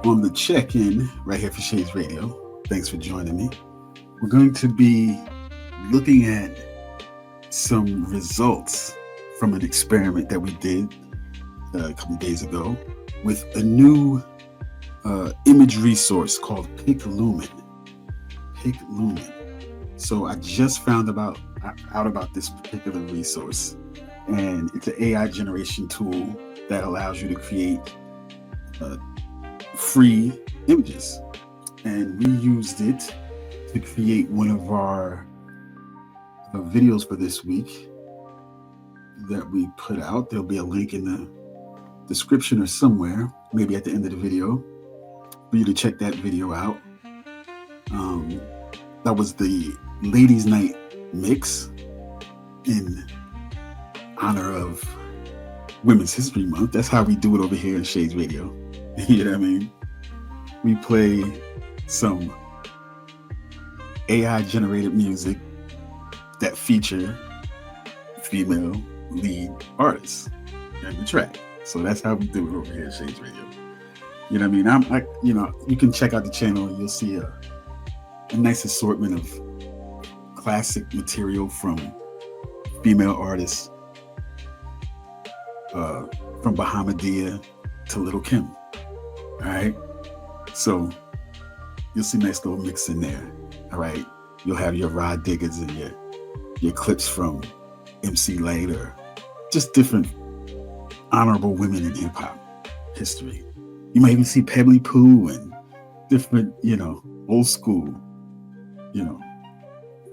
On the check-in right here for Shades Radio. Thanks for joining me. We're going to be looking at some results from an experiment that we did a couple of days ago with a new image resource called PicLumen. So I just found out about this particular resource, and it's an AI generation tool that allows you to create free images, and we used it to create one of our videos for this week that we put out. There'll be a link in the description or somewhere, maybe at the end of the video, for you to check that video out. That was the Ladies' Night mix in honor of Women's History Month. That's how we do it over here in Shades Radio. You know what I mean? We play some AI generated music that feature female lead artists in the track. So that's how we do it over here at Shades Radio. You know what I mean? You can check out the channel. You'll see a nice assortment of classic material from female artists, from Bahamadia to Little Kim. All right. So you'll see a nice little mix in there. All right. You'll have your Rod Diggers and your clips from MC Light, or just different honorable women in hip hop history. You might even see Pebbly Poo and different, old school,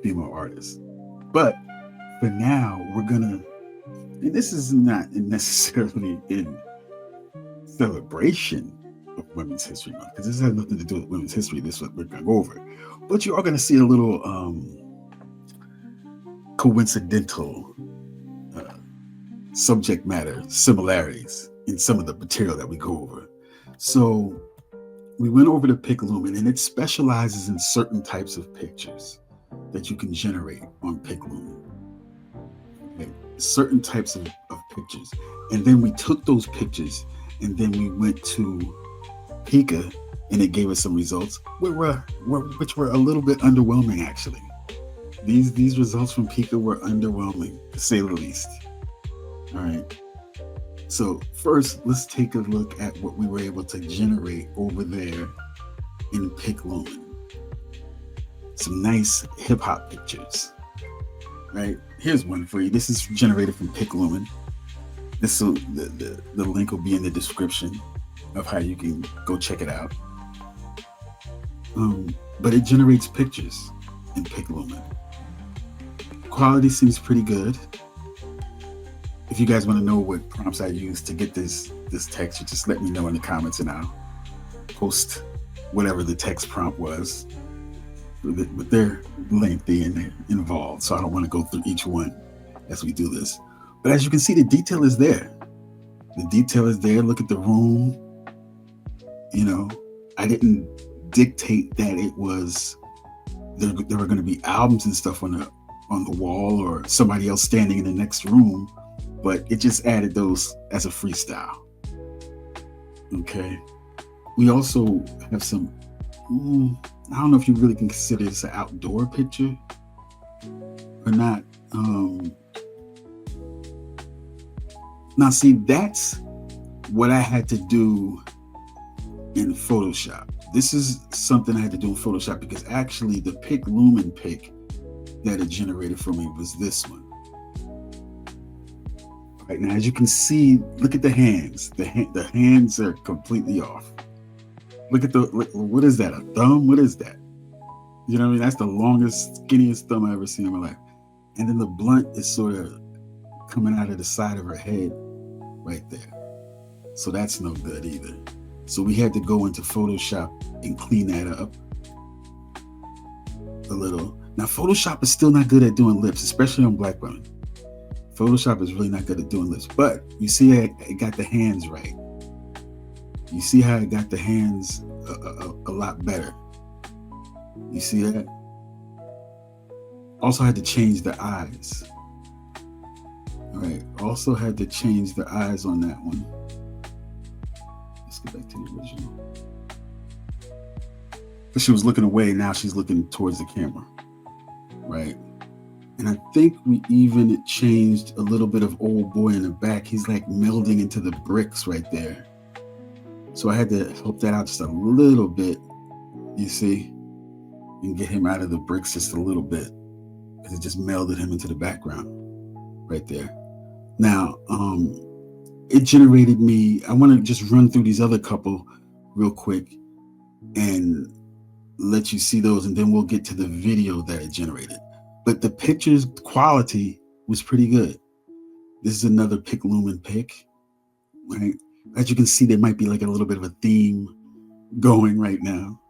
female artists. But for now, we're gonna, and this is not necessarily in celebration of Women's History Month, because this has nothing to do with women's history. This is what we're going to go over. But you are going to see a little coincidental subject matter similarities in some of the material that we go over. So we went over to PicLumen, and it specializes in certain types of pictures that you can generate on PicLumen. Okay. Certain types of pictures. And then we took those pictures, and then we went to Pika, and it gave us some results which were a little bit underwhelming, actually. These results from Pika were underwhelming, to say the least. All right. So first, let's take a look at what we were able to generate over there in PicLumen. Some nice hip hop pictures. Right? Here's one for you. This is generated from PicLumen. The link will be in the description of how you can go check it out. But it generates pictures in PicLumen. Quality seems pretty good. If you guys want to know what prompts I use to get this text, you just let me know in the comments, and I'll post whatever the text prompt was. But they're lengthy and they're involved, so I don't want to go through each one as we do this. But as you can see, the detail is there. The detail is there. Look at the room. I didn't dictate that it was there were going to be albums and stuff on the wall, or somebody else standing in the next room, but it just added those as a freestyle. Okay. We also have some, I don't know if you really can consider this an outdoor picture or not. Now see, that's what I had to do in Photoshop. This is something I had to do in Photoshop, because actually the PicLumen pic that it generated for me was this one. Right now, as you can see, look at the hands. The hands are completely off. Look at what is that? A thumb? What is that? You know what I mean? That's the longest, skinniest thumb I ever seen in my life. And then the blunt is sort of coming out of the side of her head right there. So that's no good either. So we had to go into Photoshop and clean that up a little. Now, Photoshop is still not good at doing lips, especially on black women. Photoshop is really not good at doing lips, but you see it got the hands right. You see how it got the hands a lot better. You see that? Also had to change the eyes. All right, also had to change the eyes on that one. Let's get back to the original. But she was looking away, now she's looking towards the camera, right? And I think we even changed a little bit of old boy in the back. He's like melding into the bricks right there. So I had to help that out just a little bit, you see, and get him out of the bricks just a little bit, because it just melded him into the background right there. Now, it generated me, I want to just run through these other couple real quick and let you see those, and then we'll get to the video that it generated. But the pictures quality was pretty good. This is another PicLumen pic, right? As you can see, there might be like a little bit of a theme going right now.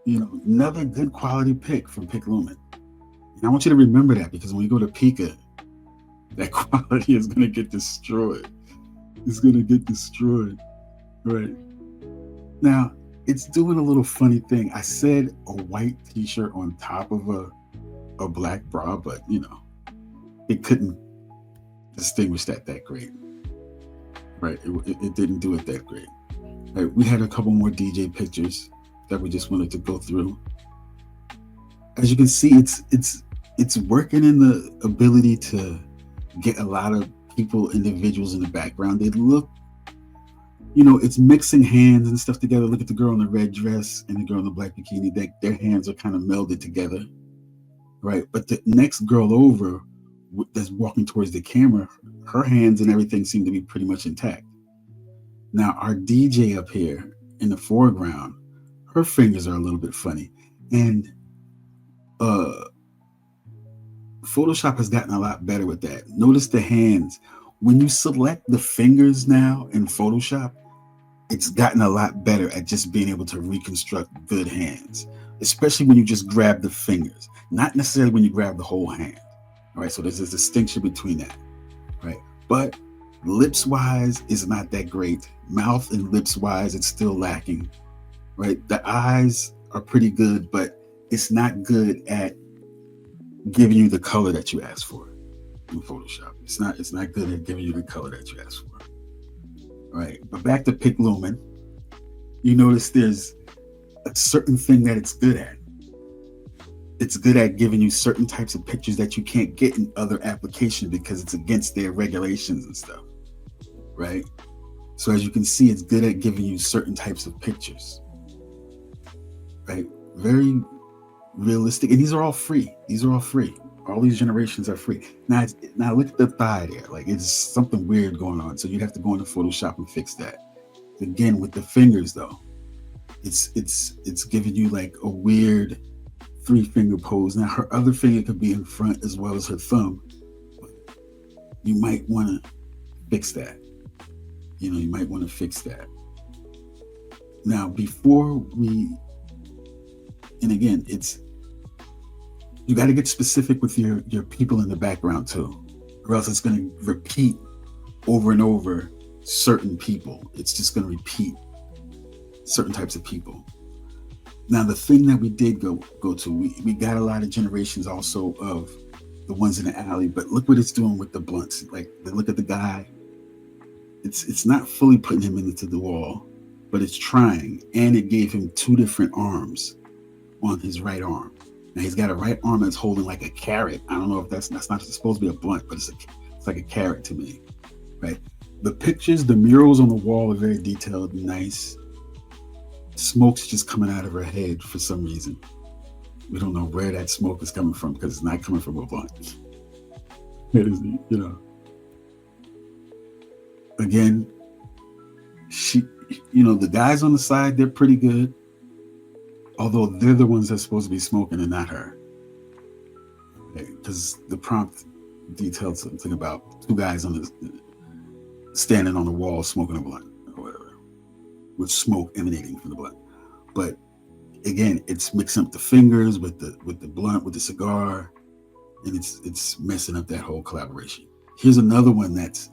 You know, another good quality pic from PicLumen. And I want you to remember that, because when you go to Pika, that quality is going to get destroyed. It's going to get destroyed, right? Now, it's doing a little funny thing. I said a white t-shirt on top of a black bra, but you know, it couldn't distinguish that great, right? It didn't do it that great. Right? We had a couple more DJ pictures that we just wanted to go through. As you can see, it's working in the ability to get a lot of people, individuals in the background. They look, you know, it's mixing hands and stuff together. Look at the girl in the red dress and the girl in the black bikini. Their hands are kind of melded together, right? But the next girl over that's walking towards the camera, her hands and everything seem to be pretty much intact. Now, our DJ up here in the foreground, her fingers are a little bit funny. And Photoshop has gotten a lot better with that. Notice the hands. When you select the fingers now in Photoshop, it's gotten a lot better at just being able to reconstruct good hands, especially when you just grab the fingers, not necessarily when you grab the whole hand. All right, so there's a distinction between that, right? But lips wise is not that great. Mouth and lips wise, it's still lacking, right? The eyes are pretty good, but it's not good at giving you the color that you asked for in Photoshop. It's not good at giving you the color that you asked for. Right. But back to PicLumen, you notice there's a certain thing that it's good at. It's good at giving you certain types of pictures that you can't get in other applications because it's against their regulations and stuff. Right. So as you can see, it's good at giving you certain types of pictures. Right. Very realistic. And these are all free. All these generations are free. Now look at the thigh there. Like, it's something weird going on. So you'd have to go into Photoshop and fix that. Again, with the fingers though, it's giving you like a weird 3-finger pose. Now her other finger could be in front as well as her thumb. You might want to fix that. You know, you might want to fix that. Now, before we, and again, you got to get specific with your people in the background too, or else it's going to repeat over and over certain people. It's just going to repeat certain types of people. Now, the thing that we did go to, we got a lot of generations also of the ones in the alley, but look what it's doing with the blunts. Like, look at the guy. It's not fully putting him into the wall, but it's trying, and it gave him 2 different arms on his right arm. Now he's got a right arm that's holding like a carrot. I don't know if that's not supposed to be a blunt, but it's like a carrot to me, right? The pictures, the murals on the wall are very detailed and nice. Smoke's just coming out of her head for some reason. We don't know where that smoke is coming from because it's not coming from a blunt. It is, you know. Again, the guys on the side, they're pretty good. Although they're the ones that's supposed to be smoking and not her. Because the prompt detailed something about two guys standing on the wall smoking a blunt or whatever, with smoke emanating from the blunt. But again, it's mixing up the fingers with the blunt, with the cigar, and it's messing up that whole collaboration. Here's another one that's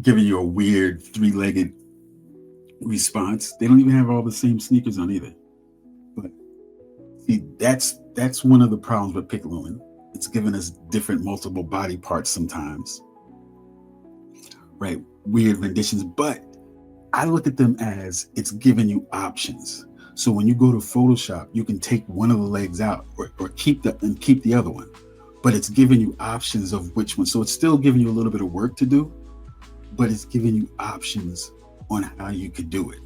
giving you a weird three-legged response. They don't even have all the same sneakers on either. But see, that's one of the problems with PicLumen. It's giving us different multiple body parts sometimes, right? Weird renditions, but I look at them as it's giving you options. So when you go to Photoshop, you can take one of the legs out or keep the other one, but it's giving you options of which one. So it's still giving you a little bit of work to do, but it's giving you options on how you could do it,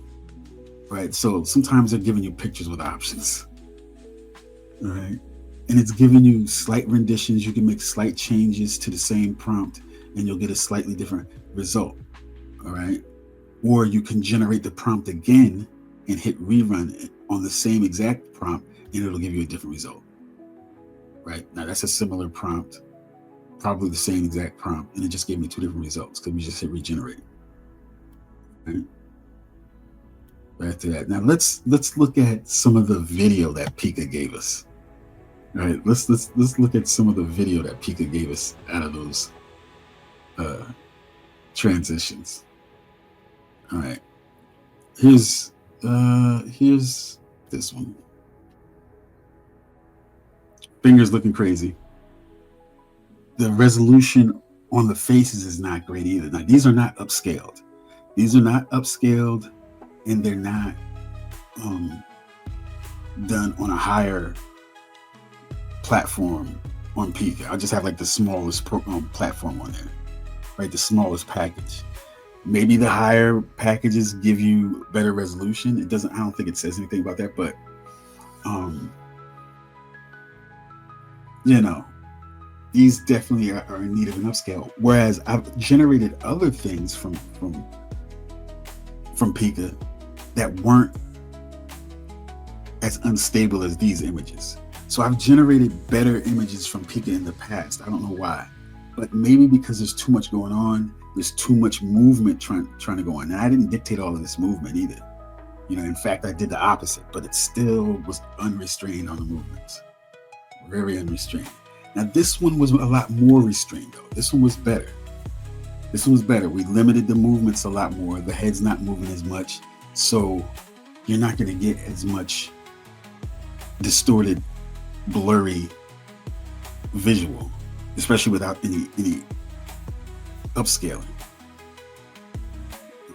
right? So sometimes they're giving you pictures with options, all right? And it's giving you slight renditions. You can make slight changes to the same prompt and you'll get a slightly different result, all right? Or you can generate the prompt again and hit rerun on the same exact prompt and it'll give you a different result, right? Now that's a similar prompt, probably the same exact prompt, and it just gave me two different results because we just hit regenerate. Right? Back to that. Now let's look at some of the video that Pika gave us. All right, let's look at some of the video that Pika gave us out of those transitions. All right, here's this one. Fingers looking crazy. The resolution on the faces is not great either. Now these are not upscaled. These are not upscaled, and they're not done on a higher platform on Pika. I'll just have like the smallest platform on there, right? The smallest package. Maybe the higher packages give you better resolution. It doesn't. I don't think it says anything about that, but you know, these definitely are in need of an upscale. Whereas I've generated other things from Pika that weren't as unstable as these images. So I've generated better images from Pika in the past. I don't know why, but maybe because there's too much going on. There's too much movement trying to go on. And I didn't dictate all of this movement either. You know, in fact, I did the opposite, but it still was unrestrained on the movements. Very unrestrained. Now this one was a lot more restrained though. This one was better. This one was better. We limited the movements a lot more. The head's not moving as much. So you're not going to get as much distorted, blurry visual, especially without any upscaling,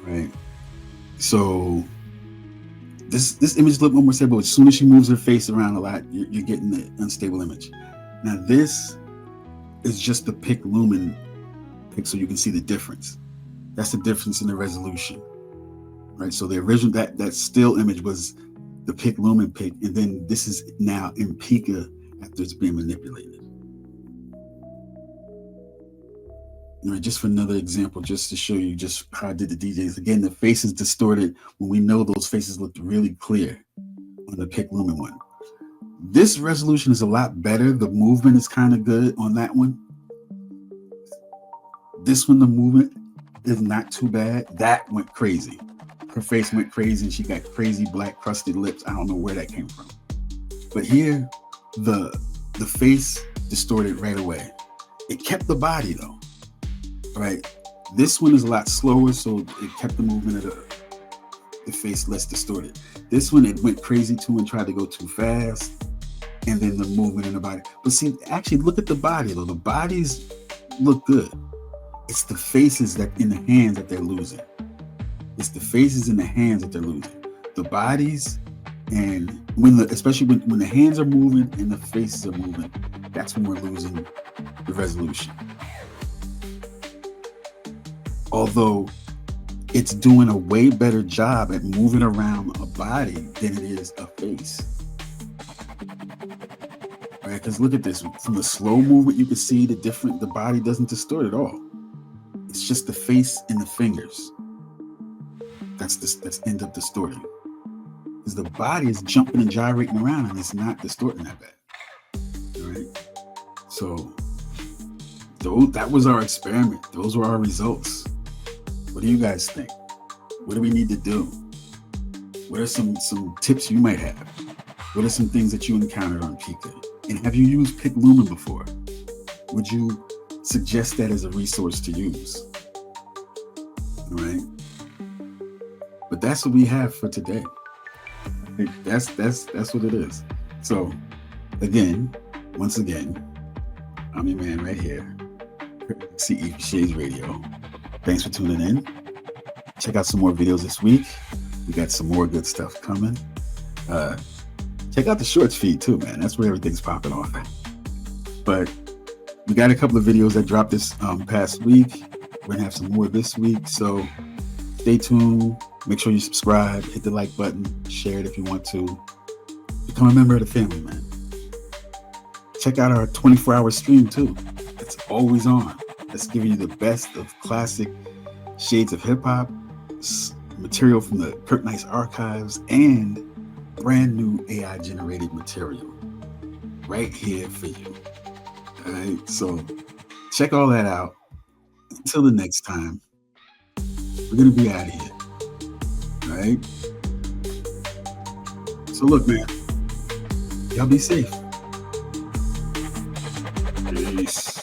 right? So this image looked more stable. As soon as she moves her face around a lot, you're getting the unstable image. Now this is just the PicLumen pic, so you can see the difference. That's the difference in the resolution, right? So the original that still image was the PicLumen pic, and then this is now in Pika after it's being manipulated. You know, just for another example, just to show you just how I did the DJs. Again, the face is distorted when we know those faces looked really clear on the PicLumen one. This resolution is a lot better. The movement is kind of good on that one. This one, the movement is not too bad. That went crazy. Her face went crazy and she got crazy black crusted lips. I don't know where that came from. But here, the face distorted right away. It kept the body though. Right, this one is a lot slower, so it kept the movement of the face less distorted. This one, it went crazy too and tried to go too fast, and then the movement in the body. But see, actually, look at the body though. The bodies look good. It's the faces that in the hands that they're losing. It's the faces in the hands that they're losing. The bodies, and especially when the hands are moving and the faces are moving, that's when we're losing the resolution. Although it's doing a way better job at moving around a body than it is a face. Right? Because look at this. From the slow movement, you can see the body doesn't distort at all. It's just the face and the fingers. That's end up distorting. Because the body is jumping and gyrating around and it's not distorting that bad. All right? So that was our experiment. Those were our results. What do you guys think? What do we need to do? What are some tips you might have? What are some things that you encountered on Pika? And have you used PicLumen before? Would you suggest that as a resource to use? All right. But that's what we have for today. That's what it is. So once again, I'm your man right here, CE Shades Radio. Thanks for tuning in. Check out some more videos this week. We got some more good stuff coming. Check out the shorts feed too, man. That's where everything's popping off at. But we got a couple of videos that dropped this past week. We're gonna have some more this week, so stay tuned. Make sure you subscribe, hit the like button, share it if you want to. Become a member of the family, man. Check out our 24-hour stream too. It's always on. That's giving you the best of classic shades of hip hop, material from the Kurt Nice archives, and brand new AI generated material right here for you. All right, so check all that out. Until the next time, we're gonna be out of here. All right. So look, man, y'all be safe. Peace.